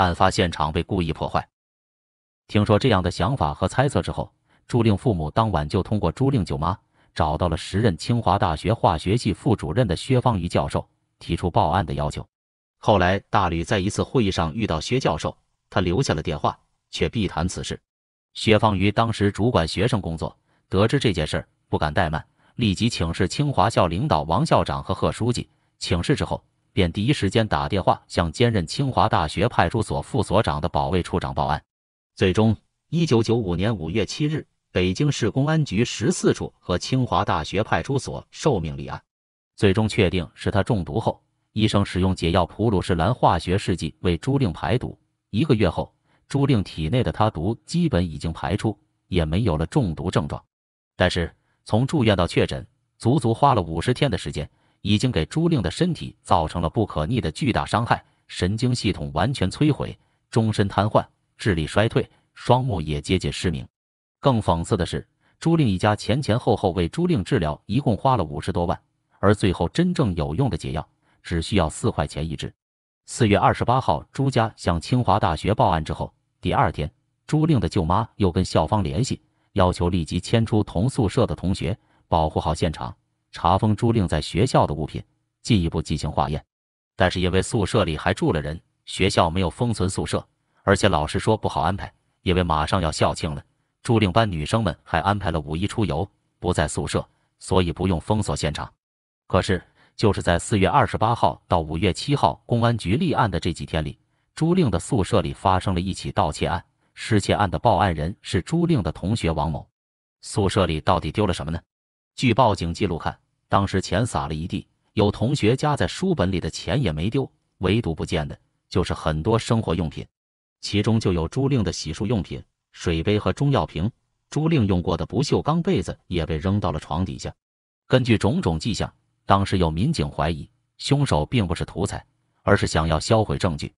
案发现场被故意破坏。听说这样的想法和猜测之后，朱令父母当晚就通过朱令舅妈找到了时任清华大学化学系副主任的薛方瑜教授，提出报案的要求。后来大吕在一次会议上遇到薛教授，他留下了电话，却避谈此事。薛方瑜当时主管学生工作，得知这件事不敢怠慢，立即请示清华校领导王校长和贺书记。请示之后，便第一时间打电话向兼任清华大学派出所副所长的保卫处长报案。最终，1995年5月7日，北京市公安局14处和清华大学派出所受命立案，最终确定是他中毒后，医生使用解药普鲁士蓝化学试剂为朱令排毒。1个月后，朱令体内的他毒基本已经排出，也没有了中毒症状。但是从住院到确诊，足足花了50天的时间，已经给朱令的身体造成了不可逆的巨大伤害，神经系统完全摧毁，终身瘫痪，智力衰退，双目也接近失明。更讽刺的是，朱令一家前后后为朱令治疗一共花了50多万，而最后真正有用的解药只需要4块钱一支。4月28号，朱家向清华大学报案之后，第二天，朱令的舅妈又跟校方联系，要求立即迁出同宿舍的同学，保护好现场，查封朱令在学校的物品，进一步进行化验。但是因为宿舍里还住了人，学校没有封存宿舍，而且老师说不好安排，因为马上要校庆了，朱令班女生们还安排了5一出游，不在宿舍，所以不用封锁现场。可是就是在4月28号到5月7号公安局立案的这几天里，朱令的宿舍里发生了一起盗窃案，失窃案的报案人是朱令的同学王某。宿舍里到底丢了什么呢？据报警记录看，当时钱撒了一地，有同学夹在书本里的钱也没丢，唯独不见的就是很多生活用品，其中就有朱令的洗漱用品、水杯和中药瓶，朱令用过的不锈钢被子也被扔到了床底下。根据种种迹象，当时有民警怀疑凶手并不是图财，而是想要销毁证据。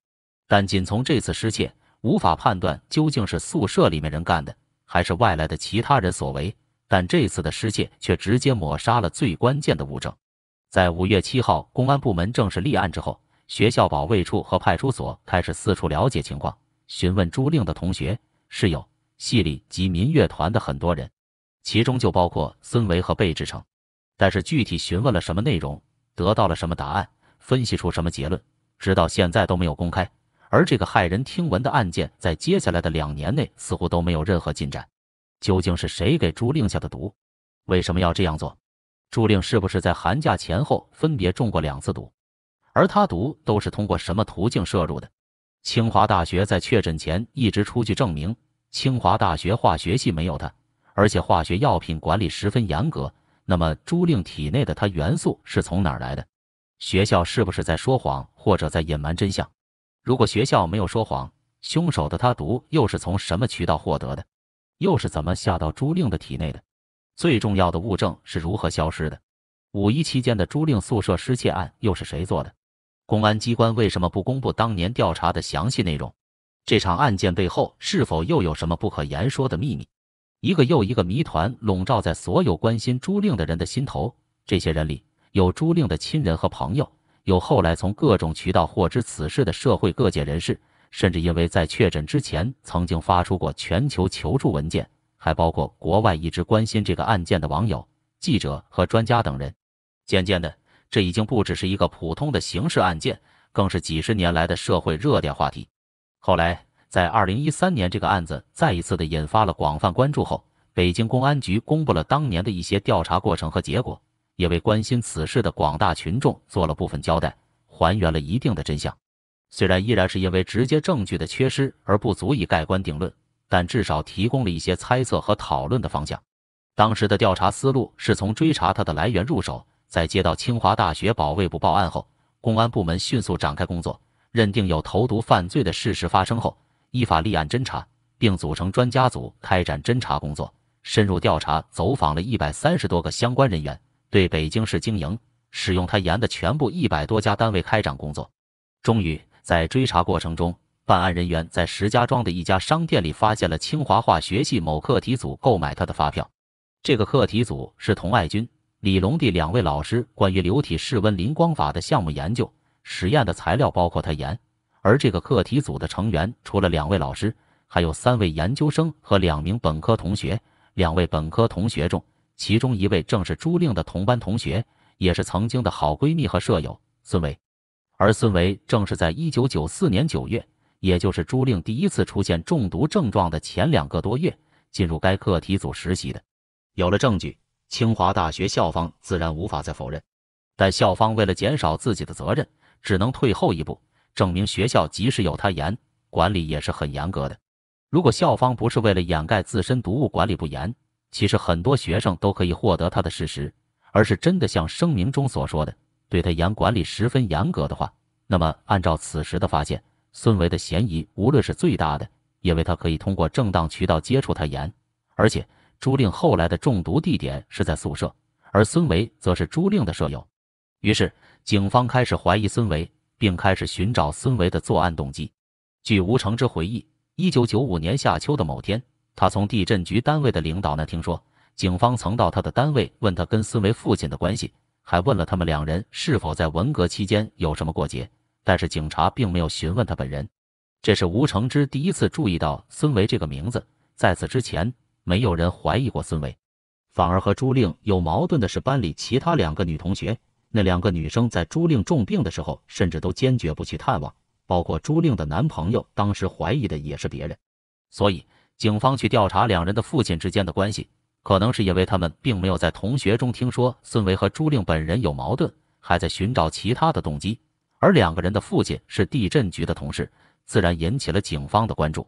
但仅从这次失窃，无法判断究竟是宿舍里面人干的，还是外来的其他人所为。但这次的失窃却直接抹杀了最关键的物证。在5月7号公安部门正式立案之后，学校保卫处和派出所开始四处了解情况，询问朱令的同学、室友、系里及民乐团的很多人，其中就包括孙维和贝志成。但是具体询问了什么内容，得到了什么答案，分析出什么结论，直到现在都没有公开。而这个骇人听闻的案件在接下来的2年内似乎都没有任何进展。究竟是谁给朱令下的毒？为什么要这样做？朱令是不是在寒假前后分别中过2次毒？而他毒都是通过什么途径摄入的？清华大学在确诊前一直出具证明，清华大学化学系没有它，而且化学药品管理十分严格。那么朱令体内的它元素是从哪儿来的？学校是不是在说谎，或者在隐瞒真相？如果学校没有说谎，凶手的他毒又是从什么渠道获得的？又是怎么下到朱令的体内的？最重要的物证是如何消失的？5一期间的朱令宿舍失窃案又是谁做的？公安机关为什么不公布当年调查的详细内容？这场案件背后是否又有什么不可言说的秘密？一个又一个谜团笼罩在所有关心朱令的人的心头。这些人里有朱令的亲人和朋友，有后来从各种渠道获知此事的社会各界人士，甚至因为在确诊之前曾经发出过全球求助文件，还包括国外一直关心这个案件的网友、记者和专家等人。渐渐的，这已经不只是一个普通的刑事案件，更是几十年来的社会热点话题。后来在2013年，这个案子再一次的引发了广泛关注后，北京公安局公布了当年的一些调查过程和结果，也为关心此事的广大群众做了部分交代，还原了一定的真相。虽然依然是因为直接证据的缺失而不足以盖棺定论，但至少提供了一些猜测和讨论的方向。当时的调查思路是从追查它的来源入手，在接到清华大学保卫部报案后，公安部门迅速展开工作，认定有投毒犯罪的事实发生后，依法立案侦查，并组成专家组开展侦查工作，深入调查，走访了130多个相关人员，对北京市经营、使用它盐的全部100多家单位开展工作。终于在追查过程中，办案人员在石家庄的一家商店里发现了清华化学系某课题组购买它的发票。这个课题组是童爱军、李龙第2位老师关于流体室温磷光法的项目研究，实验的材料包括它盐，而这个课题组的成员除了2位老师，还有3位研究生和2名本科同学。2位本科同学中，其中1位正是朱令的同班同学，也是曾经的好闺蜜和舍友孙维。而孙维正是在1994年9月，也就是朱令第一次出现中毒症状的前2个多月，进入该课题组实习的。有了证据，清华大学校方自然无法再否认，但校方为了减少自己的责任，只能退后一步，证明学校即使有他严，管理也是很严格的。如果校方不是为了掩盖自身毒物管理不严，其实很多学生都可以获得他的事实，而是真的像声明中所说的，对他严管理十分严格的话，那么按照此时的发现，孙维的嫌疑无论是最大的，因为他可以通过正当渠道接触他严，而且朱令后来的中毒地点是在宿舍，而孙维则是朱令的舍友。于是警方开始怀疑孙维，并开始寻找孙维的作案动机。据吴承之回忆，1995年夏秋的某天，他从地震局单位的领导那听说，警方曾到他的单位问他跟孙维父亲的关系，还问了他们2人是否在文革期间有什么过节，但是警察并没有询问他本人。这是吴承之第一次注意到孙维这个名字，在此之前，没有人怀疑过孙维。反而和朱令有矛盾的是班里其他2个女同学，那2个女生在朱令重病的时候，甚至都坚决不去探望。包括朱令的男朋友，当时怀疑的也是别人，所以警方去调查2人的父亲之间的关系，可能是因为他们并没有在同学中听说孙维和朱令本人有矛盾，还在寻找其他的动机。而2个人的父亲是地震局的同事，自然引起了警方的关注。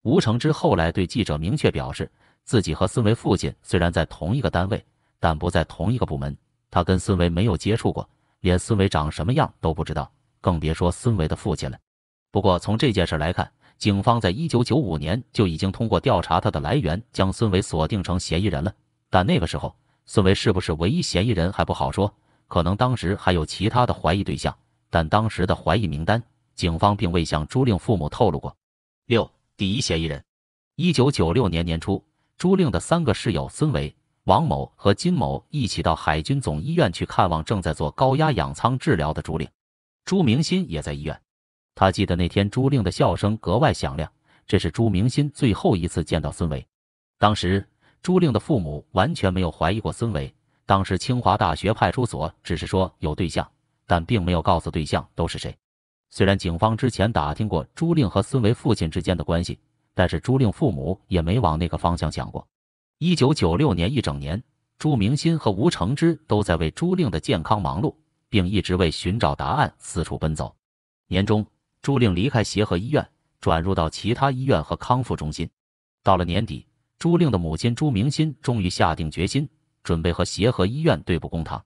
吴承之后来对记者明确表示，自己和孙维父亲虽然在同一个单位，但不在同一个部门，他跟孙维没有接触过，连孙维长什么样都不知道，更别说孙维的父亲了。不过从这件事来看，警方在1995年就已经通过调查他的来源，将孙维锁定成嫌疑人了。但那个时候，孙维是不是唯一嫌疑人还不好说，可能当时还有其他的怀疑对象，但当时的怀疑名单，警方并未向朱令父母透露过。6. 第一嫌疑人。1996年年初，朱令的3个室友孙维、王某和金某一起到海军总医院去看望正在做高压氧舱治疗的朱令。朱明新也在医院。他记得那天朱令的笑声格外响亮，这是朱明新最后一次见到孙维。当时朱令的父母完全没有怀疑过孙维，当时清华大学派出所只是说有对象，但并没有告诉对象都是谁。虽然警方之前打听过朱令和孙维父亲之间的关系，但是朱令父母也没往那个方向想过。1996年一整年，朱明新和吴承之都在为朱令的健康忙碌，并一直为寻找答案四处奔走。年中，朱令离开协和医院，转入到其他医院和康复中心。到了年底，朱令的母亲朱明新终于下定决心，准备和协和医院对簿公堂。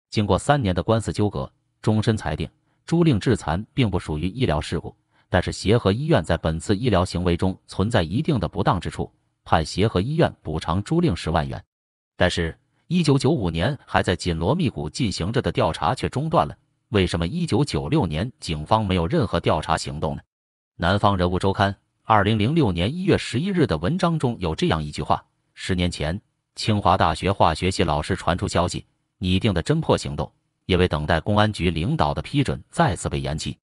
经过3年的官司纠葛，终身裁定朱令致残并不属于医疗事故，但是协和医院在本次医疗行为中存在一定的不当之处，判协和医院补偿朱令10万元。但是1995年还在紧锣密鼓进行着的调查却中断了。为什么1996年警方没有任何调查行动呢？南方人物周刊2006年1月11日的文章中有这样一句话：10年前，清华大学化学系老师传出消息，拟定的侦破行动因为等待公安局领导的批准再次被延期。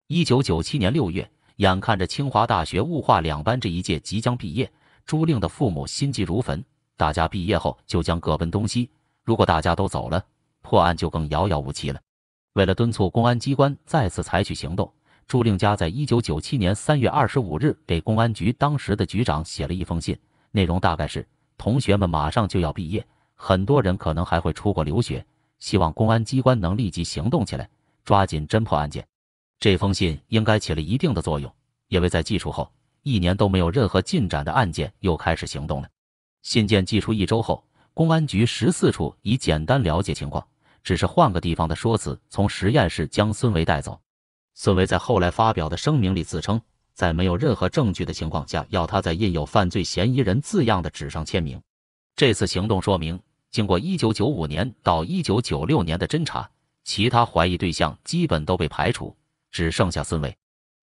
1997年6月，眼看着清华大学物化2班这一届即将毕业，朱令的父母心急如焚，大家毕业后就将各奔东西，如果大家都走了，破案就更遥遥无期了。为了敦促公安机关再次采取行动，朱令家在1997年3月25日给公安局当时的局长写了一封信，内容大概是：同学们马上就要毕业，很多人可能还会出国留学，希望公安机关能立即行动起来，抓紧侦破案件。这封信应该起了一定的作用，因为在寄出后1年都没有任何进展的案件又开始行动了。信件寄出1周后，公安局14处已简单了解情况，只是换个地方的说辞，从实验室将孙维带走。孙维在后来发表的声明里自称，在没有任何证据的情况下，要他在印有犯罪嫌疑人字样的纸上签名。这次行动说明，经过1995年到1996年的侦查，其他怀疑对象基本都被排除，只剩下孙维。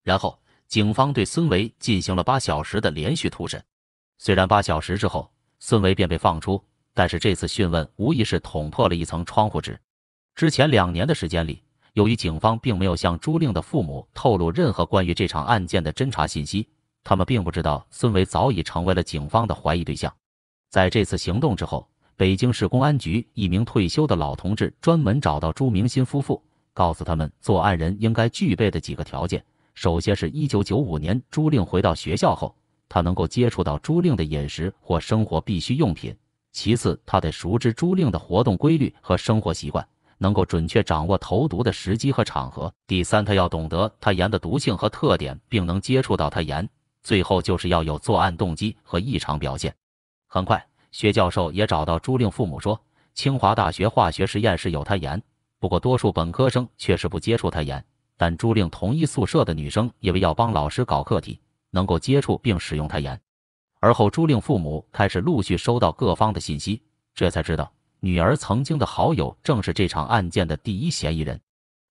然后，警方对孙维进行了8小时的连续突审。虽然8小时之后，孙维便被放出，但是这次讯问无疑是捅破了一层窗户纸。之前2年的时间里，由于警方并没有向朱令的父母透露任何关于这场案件的侦查信息，他们并不知道孙维早已成为了警方的怀疑对象。在这次行动之后，北京市公安局一名退休的老同志专门找到朱明新夫妇，告诉他们作案人应该具备的几个条件。首先是1995年朱令回到学校后，他能够接触到朱令的饮食或生活必需用品；其次，他得熟知朱令的活动规律和生活习惯，能够准确掌握投毒的时机和场合；第三，他要懂得他盐的毒性和特点，并能接触到他盐；最后就是要有作案动机和异常表现。很快，薛教授也找到朱令父母说，清华大学化学实验室有他盐，不过多数本科生确实不接触他盐，但朱令同一宿舍的女生因为要帮老师搞课题，能够接触并使用他盐。而后朱令父母开始陆续收到各方的信息，这才知道女儿曾经的好友正是这场案件的第一嫌疑人。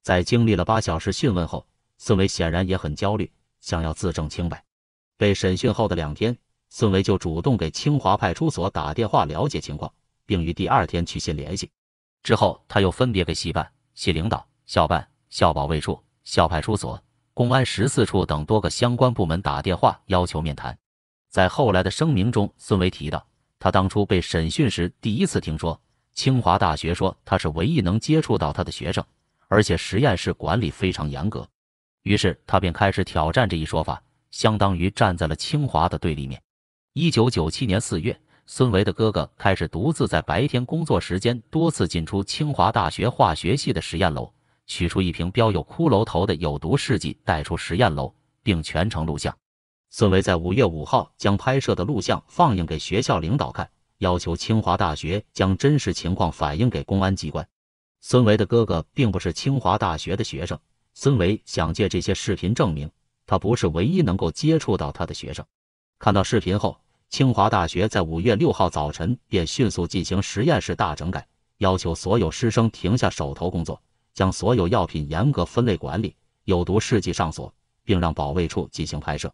在经历了8小时讯问后，孙维显然也很焦虑，想要自证清白。被审讯后的2天，孙维就主动给清华派出所打电话了解情况，并于第2天去信联系。之后，他又分别给系办、系领导、校办、校保卫处、校派出所、公安14处等多个相关部门打电话要求面谈。在后来的声明中，孙维提到，他当初被审讯时第一次听说清华大学说他是唯一能接触到他的学生，而且实验室管理非常严格。于是他便开始挑战这一说法，相当于站在了清华的对立面。1997年4月，孙维的哥哥开始独自在白天工作时间多次进出清华大学化学系的实验楼，取出一瓶标有骷髅头的有毒试剂带出实验楼，并全程录像。孙维在5月5号将拍摄的录像放映给学校领导看，要求清华大学将真实情况反映给公安机关。孙维的哥哥并不是清华大学的学生，孙维想借这些视频证明他不是唯一能够接触到他的学生。看到视频后，清华大学在5月6号早晨便迅速进行实验室大整改，要求所有师生停下手头工作，将所有药品严格分类管理，有毒试剂上锁，并让保卫处进行拍摄。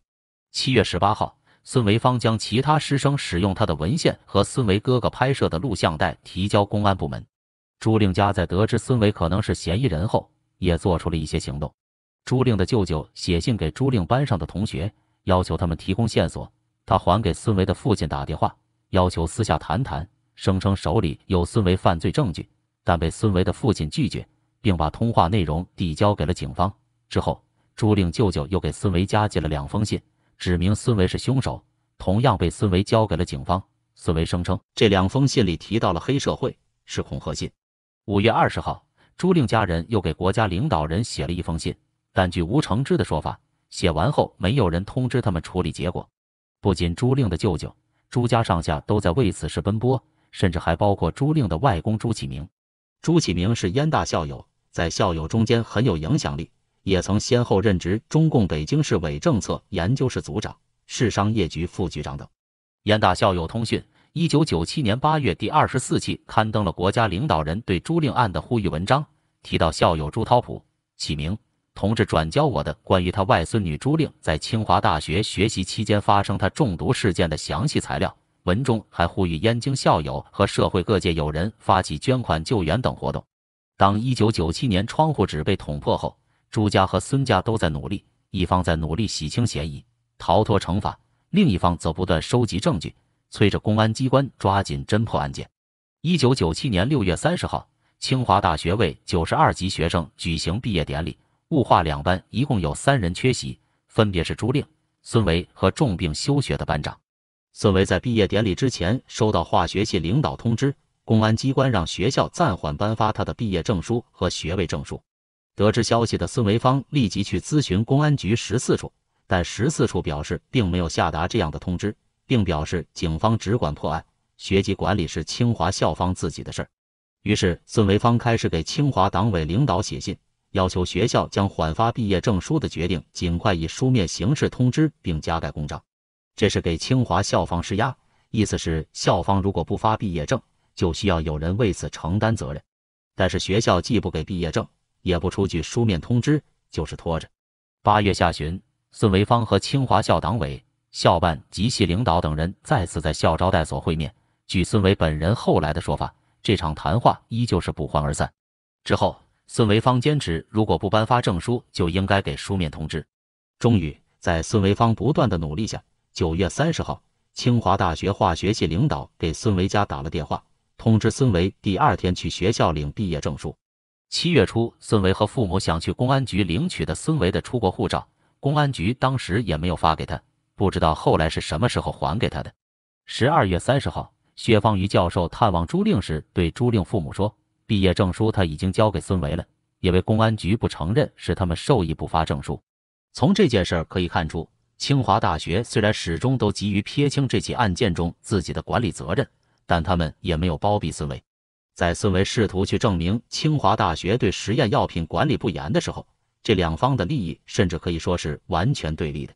7月18号，孙维芳将其他师生使用他的文献和孙维哥哥拍摄的录像带提交公安部门。朱令家在得知孙维可能是嫌疑人后，也做出了一些行动。朱令的舅舅写信给朱令班上的同学，要求他们提供线索。他还给孙维的父亲打电话，要求私下谈谈，声称手里有孙维犯罪证据，但被孙维的父亲拒绝，并把通话内容递交给了警方。之后，朱令舅舅又给孙维家寄了2封信，指明孙维是凶手，同样被孙维交给了警方。孙维声称这2封信里提到了黑社会，是恐吓信。5月20号，朱令家人又给国家领导人写了1封信，但据吴承之的说法，写完后没有人通知他们处理结果。不仅朱令的舅舅，朱家上下都在为此事奔波，甚至还包括朱令的外公朱启明。朱启明是燕大校友，在校友中间很有影响力，也曾先后任职中共北京市委政策研究室组长、市商业局副局长等。燕大校友通讯1997年8月第24期刊登了国家领导人对朱令案的呼吁文章，提到校友朱涛普、启明同志转交我的关于他外孙女朱令在清华大学学习期间发生他中毒事件的详细材料。文中还呼吁燕京校友和社会各界友人发起捐款救援等活动。当1997年窗户纸被捅破后，朱家和孙家都在努力，一方在努力洗清嫌疑，逃脱惩罚，另一方则不断收集证据，催着公安机关抓紧侦破案件。1997年6月30号，清华大学为92级学生举行毕业典礼，物化2班一共有3人缺席，分别是朱令、孙维和重病休学的班长。孙维在毕业典礼之前收到化学系领导通知，公安机关让学校暂缓颁发他的毕业证书和学位证书。得知消息的孙维芳立即去咨询公安局14处，但14处表示并没有下达这样的通知，并表示警方只管破案，学籍管理是清华校方自己的事儿。于是孙维芳开始给清华党委领导写信，要求学校将缓发毕业证书的决定尽快以书面形式通知并加盖公章。这是给清华校方施压，意思是校方如果不发毕业证，就需要有人为此承担责任。但是学校既不给毕业证，也不出具书面通知，就是拖着。8月下旬，孙维芳和清华校党委、校办及系领导等人再次在校招待所会面。据孙维本人后来的说法，这场谈话依旧是不欢而散。之后，孙维芳坚持，如果不颁发证书，就应该给书面通知。终于，在孙维芳不断的努力下，9月30号，清华大学化学系领导给孙维家打了电话，通知孙维第2天去学校领毕业证书。7月初，孙维和父母想去公安局领取的孙维的出国护照，公安局当时也没有发给他，不知道后来是什么时候还给他的。12月30号，薛方瑜教授探望朱令时，对朱令父母说，毕业证书他已经交给孙维了，因为公安局不承认是他们授意不发证书。从这件事可以看出，清华大学虽然始终都急于撇清这起案件中自己的管理责任，但他们也没有包庇孙维。在孙维试图去证明清华大学对实验药品管理不严的时候，这两方的利益甚至可以说是完全对立的。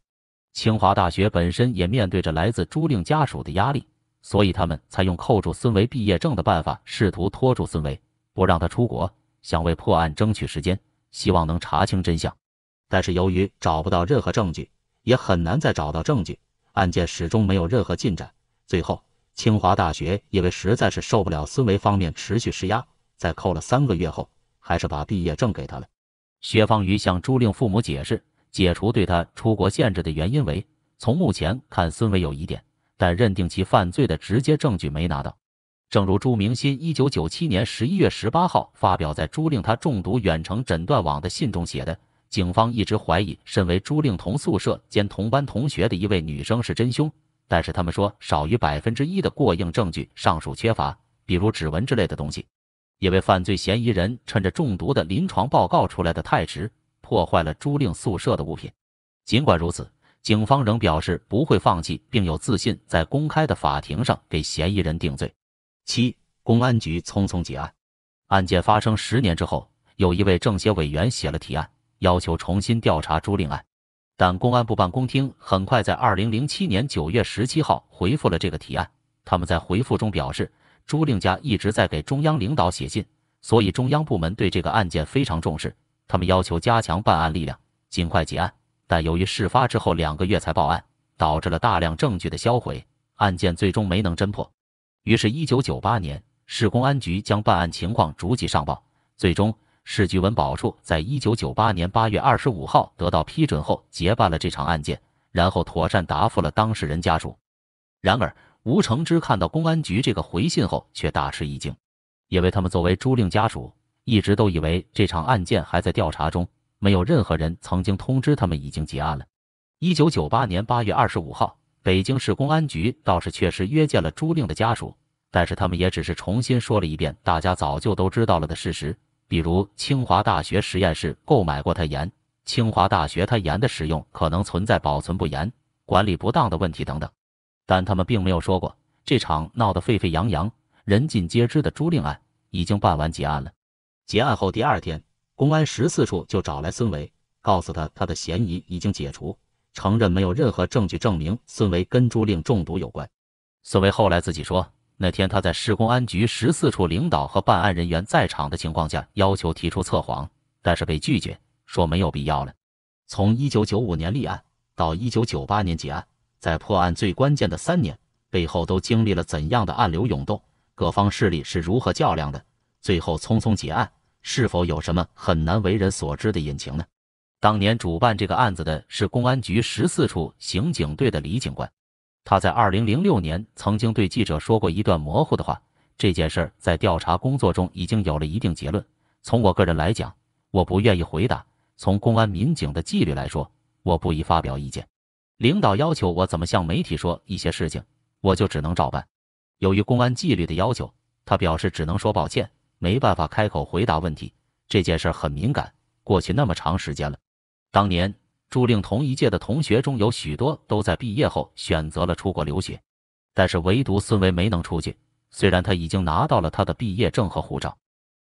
清华大学本身也面对着来自朱令家属的压力，所以他们才用扣住孙维毕业证的办法，试图拖住孙维，不让他出国，想为破案争取时间，希望能查清真相。但是由于找不到任何证据，也很难再找到证据，案件始终没有任何进展。最后，清华大学因为实在是受不了孙维方面持续施压，在扣了3个月后，还是把毕业证给他了。薛方瑜向朱令父母解释，解除对他出国限制的原因为，从目前看孙维有疑点，但认定其犯罪的直接证据没拿到。正如朱明新1997年11月18号发表在朱令他中毒远程诊断网的信中写的，警方一直怀疑身为朱令同宿舍兼同班同学的一位女生是真凶，但是他们说少于1%的过硬证据尚属缺乏，比如指纹之类的东西。因为犯罪嫌疑人趁着中毒的临床报告出来的太迟，破坏了朱令宿舍的物品。尽管如此，警方仍表示不会放弃，并有自信在公开的法庭上给嫌疑人定罪。7. 公安局匆匆结案。案件发生10年之后，有一位政协委员写了提案，要求重新调查朱令案，但公安部办公厅很快在2007年9月17号回复了这个提案。他们在回复中表示，朱令家一直在给中央领导写信，所以中央部门对这个案件非常重视，他们要求加强办案力量，尽快结案。但由于事发之后2个月才报案，导致了大量证据的销毁，案件最终没能侦破。于是1998年，市公安局将办案情况逐级上报，最终市局文保处在1998年8月25号得到批准后结办了这场案件，然后妥善答复了当事人家属。然而，吴承之看到公安局这个回信后却大吃一惊，因为他们作为朱令家属，一直都以为这场案件还在调查中，没有任何人曾经通知他们已经结案了。1998年8月25号，北京市公安局倒是确实约见了朱令的家属，但是他们也只是重新说了一遍大家早就都知道了的事实，比如清华大学实验室购买过他盐，清华大学他盐的使用可能存在保存不严、管理不当的问题等等。但他们并没有说过，这场闹得沸沸扬扬、人尽皆知的朱令案已经办完结案了。结案后第2天，公安14处就找来孙维，告诉他他的嫌疑已经解除，承认没有任何证据证明孙维跟朱令中毒有关。孙维后来自己说，那天他在市公安局14处领导和办案人员在场的情况下，要求提出测谎，但是被拒绝，说没有必要了。从1995年立案到1998年结案，在破案最关键的3年，背后都经历了怎样的暗流涌动？各方势力是如何较量的？最后匆匆结案，是否有什么很难为人所知的隐情呢？当年主办这个案子的是公安局14处刑警队的李警官，他在2006年曾经对记者说过一段模糊的话，这件事在调查工作中已经有了一定结论。从我个人来讲，我不愿意回答；从公安民警的纪律来说，我不宜发表意见。领导要求我怎么向媒体说一些事情，我就只能照办。由于公安纪律的要求，他表示只能说抱歉，没办法开口回答问题。这件事很敏感，过去那么长时间了。当年朱令同一届的同学中有许多都在毕业后选择了出国留学，但是唯独孙维没能出去，虽然他已经拿到了他的毕业证和护照。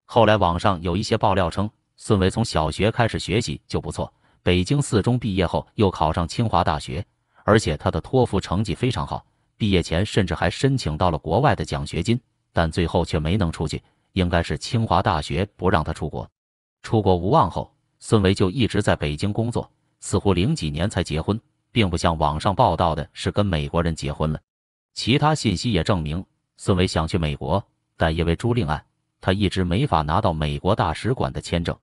后来网上有一些爆料称，孙维从小学开始学习就不错，北京4中毕业后又考上清华大学，而且他的托福成绩非常好，毕业前甚至还申请到了国外的奖学金，但最后却没能出去，应该是清华大学不让他出国。出国无望后，孙维就一直在北京工作，似乎0几年才结婚，并不像网上报道的是跟美国人结婚了。其他信息也证明，孙维想去美国，但因为朱令案，他一直没法拿到美国大使馆的签证。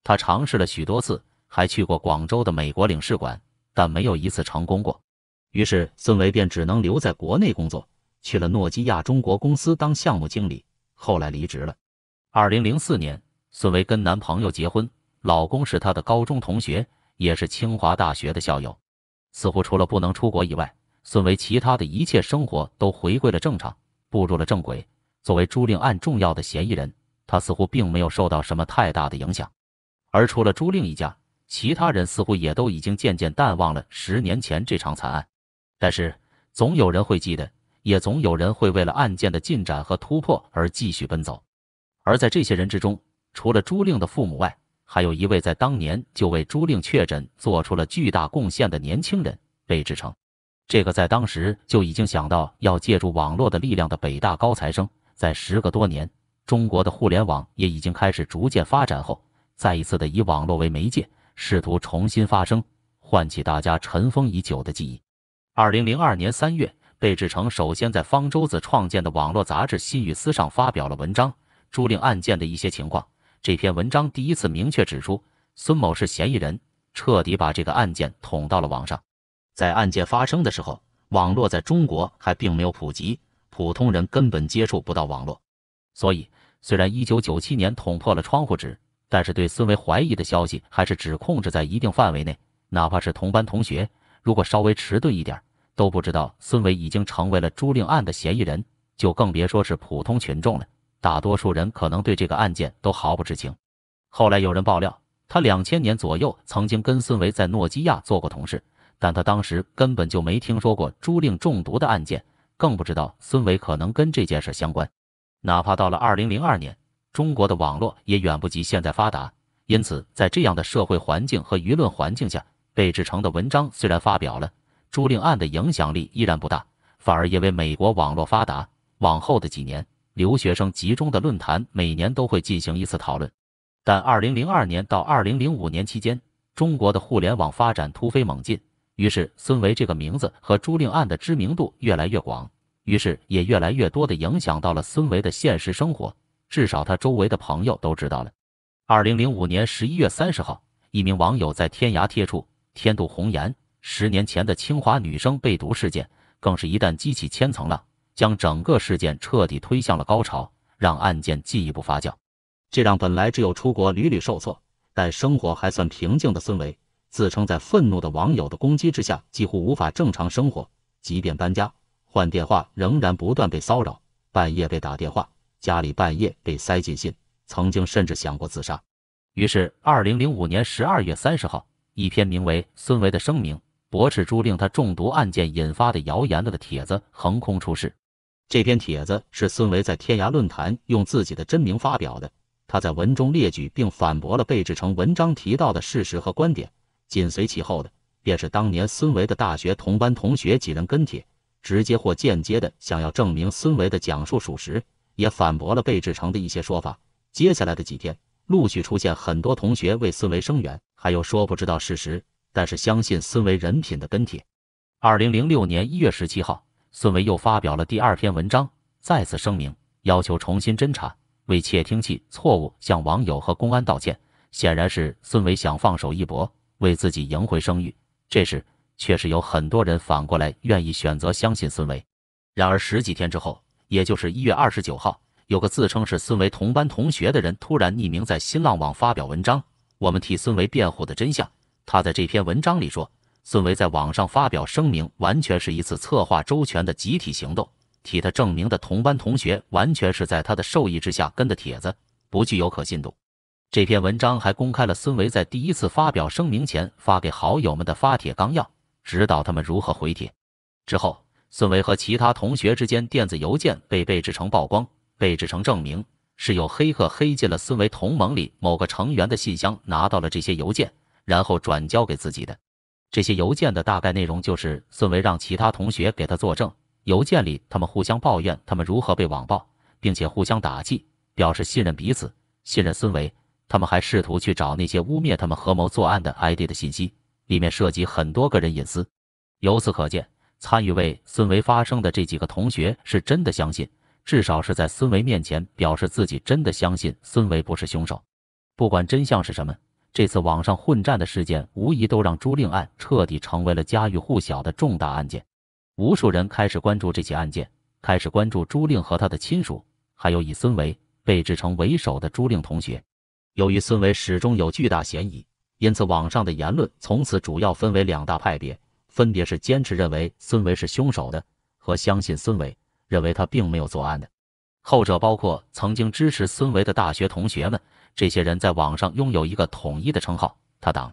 他尝试了许多次，还去过广州的美国领事馆，但没有一次成功过。于是孙维便只能留在国内工作，去了诺基亚中国公司当项目经理，后来离职了。2004年，孙维跟男朋友结婚，老公是她的高中同学，也是清华大学的校友。似乎除了不能出国以外，孙维其他的一切生活都回归了正常，步入了正轨。作为朱令案重要的嫌疑人，他似乎并没有受到什么太大的影响。而除了朱令一家，其他人似乎也都已经渐渐淡忘了10年前这场惨案。但是，总有人会记得，也总有人会为了案件的进展和突破而继续奔走。而在这些人之中，除了朱令的父母外，还有一位在当年就为朱令确诊做出了巨大贡献的年轻人贝志成。这个在当时就已经想到要借助网络的力量的北大高材生，在10个多年，中国的互联网也已经开始逐渐发展后，再一次的以网络为媒介，试图重新发声，唤起大家尘封已久的记忆。2002年3月，贝志成首先在方舟子创建的网络杂志《新语丝》上发表了文章，朱令案件的一些情况。这篇文章第一次明确指出，孙某是嫌疑人，彻底把这个案件捅到了网上。在案件发生的时候，网络在中国还并没有普及，普通人根本接触不到网络。所以，虽然1997年捅破了窗户纸，但是对孙维怀疑的消息还是只控制在一定范围内，哪怕是同班同学，如果稍微迟钝一点，都不知道孙维已经成为了朱令案的嫌疑人，就更别说是普通群众了。大多数人可能对这个案件都毫不知情。后来有人爆料，他2000年左右曾经跟孙维在诺基亚做过同事，但他当时根本就没听说过朱令中毒的案件，更不知道孙维可能跟这件事相关。哪怕到了2002年，中国的网络也远不及现在发达，因此在这样的社会环境和舆论环境下，贝志成的文章虽然发表了，朱令案的影响力依然不大，反而因为美国网络发达，往后的几年，留学生集中的论坛每年都会进行一次讨论。但2002年到2005年期间，中国的互联网发展突飞猛进，于是孙维这个名字和朱令案的知名度越来越广，于是也越来越多的影响到了孙维的现实生活，至少他周围的朋友都知道了。2005年11月30号，一名网友在天涯贴出天妒红颜，10年前的清华女生被毒事件，更是一旦激起千层浪，将整个事件彻底推向了高潮，让案件进一步发酵。这让本来只有出国屡屡受挫，但生活还算平静的孙维，自称在愤怒的网友的攻击之下，几乎无法正常生活，即便搬家换电话，仍然不断被骚扰，半夜被打电话，家里半夜被塞进信，曾经甚至想过自杀。于是2005年12月30号，一篇名为《孙维的声明：驳斥朱令他中毒案件引发的谣言》的帖子横空出世。这篇帖子是孙维在天涯论坛用自己的真名发表的，他在文中列举并反驳了贝志成文章提到的事实和观点，紧随其后的便是当年孙维的大学同班同学几人跟帖，直接或间接的想要证明孙维的讲述属实，也反驳了贝志成的一些说法。接下来的几天，陆续出现很多同学为孙维声援，还有说不知道事实，但是相信孙维人品的跟帖。2006年1月17号，孙维又发表了第2篇文章，再次声明要求重新侦查，为窃听器错误向网友和公安道歉。显然是孙维想放手一搏，为自己赢回声誉。这时确实有很多人反过来愿意选择相信孙维。然而10几天之后，也就是1月29号，有个自称是孙维同班同学的人突然匿名在新浪网发表文章，我们替孙维辩护的真相。他在这篇文章里说，孙维在网上发表声明完全是一次策划周全的集体行动，替他证明的同班同学完全是在他的授意之下跟的帖子，不具有可信度。这篇文章还公开了孙维在第一次发表声明前发给好友们的发帖纲要，指导他们如何回帖。之后，孙维和其他同学之间电子邮件被贝志成曝光，贝志成证明是有黑客黑进了孙维同盟里某个成员的信箱，拿到了这些邮件，然后转交给自己的。这些邮件的大概内容就是孙维让其他同学给他作证，邮件里他们互相抱怨他们如何被网暴，并且互相打气，表示信任彼此，信任孙维。他们还试图去找那些污蔑他们合谋作案的 ID 的信息，里面涉及很多个人隐私。由此可见，参与为孙维发声的这几个同学是真的相信，至少是在孙维面前表示自己真的相信孙维不是凶手。不管真相是什么，这次网上混战的事件，无疑都让朱令案彻底成为了家喻户晓的重大案件。无数人开始关注这起案件，开始关注朱令和他的亲属，还有以孙维被制成为首的朱令同学。由于孙维始终有巨大嫌疑，因此网上的言论从此主要分为2大派别，分别是坚持认为孙维是凶手的，和相信孙维，认为他并没有作案的。后者包括曾经支持孙维的大学同学们，这些人在网上拥有一个统一的称号——他党。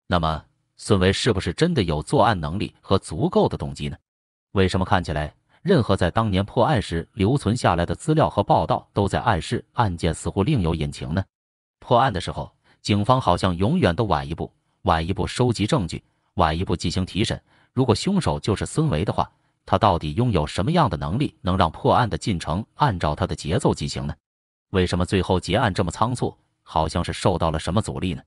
那么，孙维是不是真的有作案能力和足够的动机呢？为什么看起来任何在当年破案时留存下来的资料和报道都在暗示案件似乎另有隐情呢？破案的时候，警方好像永远都晚一步收集证据，晚一步进行提审。如果凶手就是孙维的话，他到底拥有什么样的能力，能让破案的进程按照他的节奏进行呢？为什么最后结案这么仓促，好像是受到了什么阻力呢？